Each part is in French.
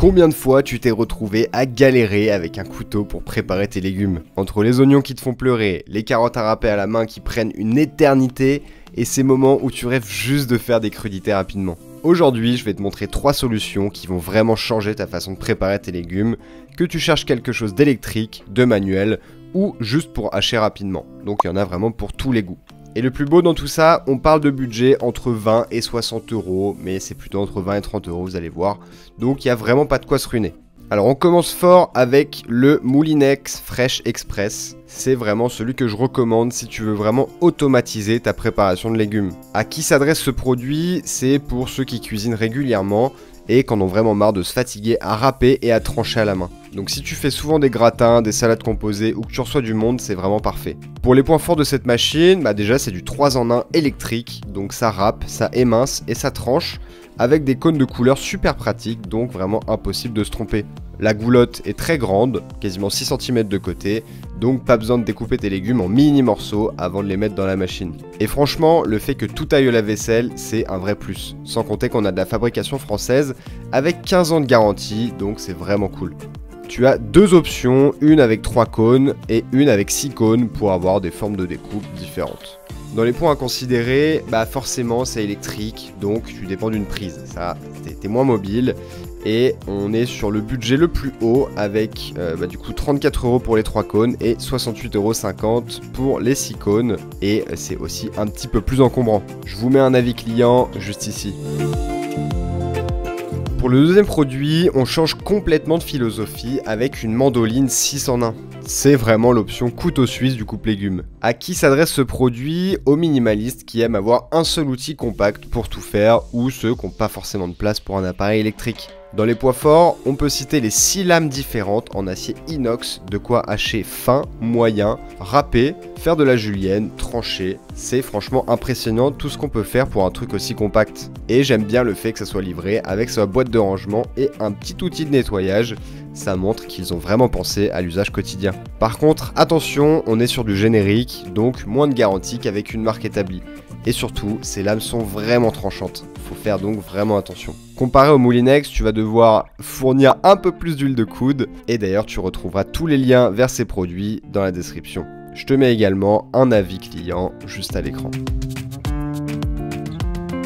Combien de fois tu t'es retrouvé à galérer avec un couteau pour préparer tes légumes? Entre les oignons qui te font pleurer, les carottes à râper à la main qui prennent une éternité, et ces moments où tu rêves juste de faire des crudités rapidement. Aujourd'hui, je vais te montrer 3 solutions qui vont vraiment changer ta façon de préparer tes légumes, que tu cherches quelque chose d'électrique, de manuel, ou juste pour hacher rapidement. Donc il y en a vraiment pour tous les goûts. Et le plus beau dans tout ça, on parle de budget entre 20 et 60 euros, mais c'est plutôt entre 20 et 30 euros, vous allez voir. Donc il n'y a vraiment pas de quoi se ruiner. Alors on commence fort avec le Moulinex Fresh Express. C'est vraiment celui que je recommande si tu veux vraiment automatiser ta préparation de légumes. À qui s'adresse ce produit? C'est pour ceux qui cuisinent régulièrement et qui en ont vraiment marre de se fatiguer à râper et à trancher à la main. Donc si tu fais souvent des gratins, des salades composées ou que tu reçois du monde, c'est vraiment parfait. Pour les points forts de cette machine, déjà c'est du 3 en 1 électrique, donc ça râpe, ça émince et ça tranche, avec des cônes de couleur super pratiques, donc vraiment impossible de se tromper. La goulotte est très grande, quasiment 6 cm de côté, donc pas besoin de découper tes légumes en mini morceaux avant de les mettre dans la machine. Et franchement, le fait que tout aille au lave-vaisselle, c'est un vrai plus. Sans compter qu'on a de la fabrication française avec 15 ans de garantie, donc c'est vraiment cool. Tu as 2 options, une avec 3 cônes et une avec 6 cônes pour avoir des formes de découpe différentes. Dans les points à considérer, forcément c'est électrique, donc tu dépends d'une prise. Ça, t'es moins mobile. Et on est sur le budget le plus haut avec du coup 34 euros pour les 3 cônes et 68,50 euros pour les 6 cônes. Et c'est aussi un petit peu plus encombrant. Je vous mets un avis client juste ici. Pour le deuxième produit, on change complètement de philosophie avec une mandoline 6 en 1. C'est vraiment l'option couteau suisse du coupe légumes. À qui s'adresse ce produit? Aux minimalistes qui aiment avoir un seul outil compact pour tout faire ou ceux qui n'ont pas forcément de place pour un appareil électrique. Dans les points forts, on peut citer les 6 lames différentes en acier inox, de quoi hacher fin, moyen, râper, faire de la julienne, trancher. C'est franchement impressionnant tout ce qu'on peut faire pour un truc aussi compact. Et j'aime bien le fait que ça soit livré avec sa boîte de rangement et un petit outil de nettoyage. Ça montre qu'ils ont vraiment pensé à l'usage quotidien. Par contre, attention, on est sur du générique, donc moins de garantie qu'avec une marque établie. Et surtout, ces lames sont vraiment tranchantes. Faut faire donc vraiment attention. Comparé au Moulinex, tu vas devoir fournir un peu plus d'huile de coude. Et d'ailleurs, tu retrouveras tous les liens vers ces produits dans la description. Je te mets également un avis client juste à l'écran.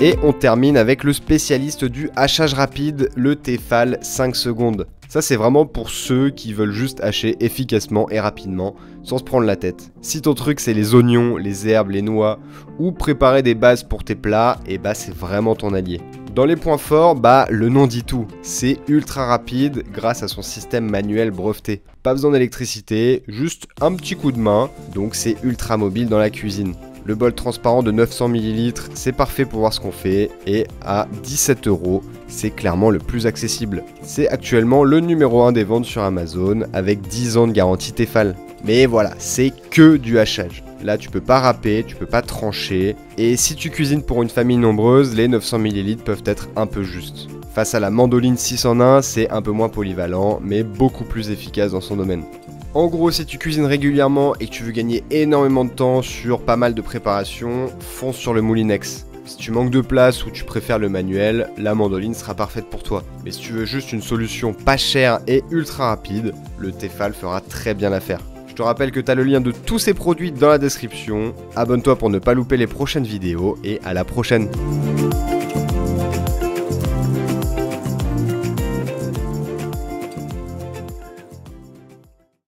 Et on termine avec le spécialiste du hachage rapide, le Tefal 5 secondes. Ça c'est vraiment pour ceux qui veulent juste hacher efficacement et rapidement, sans se prendre la tête. Si ton truc c'est les oignons, les herbes, les noix, ou préparer des bases pour tes plats, et c'est vraiment ton allié. Dans les points forts, le nom dit tout. C'est ultra rapide grâce à son système manuel breveté. Pas besoin d'électricité, juste un petit coup de main, donc c'est ultra mobile dans la cuisine. Le bol transparent de 900 ml, c'est parfait pour voir ce qu'on fait, et à 17 euros, c'est clairement le plus accessible. C'est actuellement le numéro 1 des ventes sur Amazon, avec 10 ans de garantie Tefal. Mais voilà, c'est que du hachage. Là, tu peux pas râper, tu peux pas trancher, et si tu cuisines pour une famille nombreuse, les 900 ml peuvent être un peu justes. Face à la mandoline 6 en 1, c'est un peu moins polyvalent, mais beaucoup plus efficace dans son domaine. En gros, si tu cuisines régulièrement et que tu veux gagner énormément de temps sur pas mal de préparations, fonce sur le Moulinex. Si tu manques de place ou tu préfères le manuel, la mandoline sera parfaite pour toi. Mais si tu veux juste une solution pas chère et ultra rapide, le Tefal fera très bien l'affaire. Je te rappelle que tu as le lien de tous ces produits dans la description. Abonne-toi pour ne pas louper les prochaines vidéos et à la prochaine.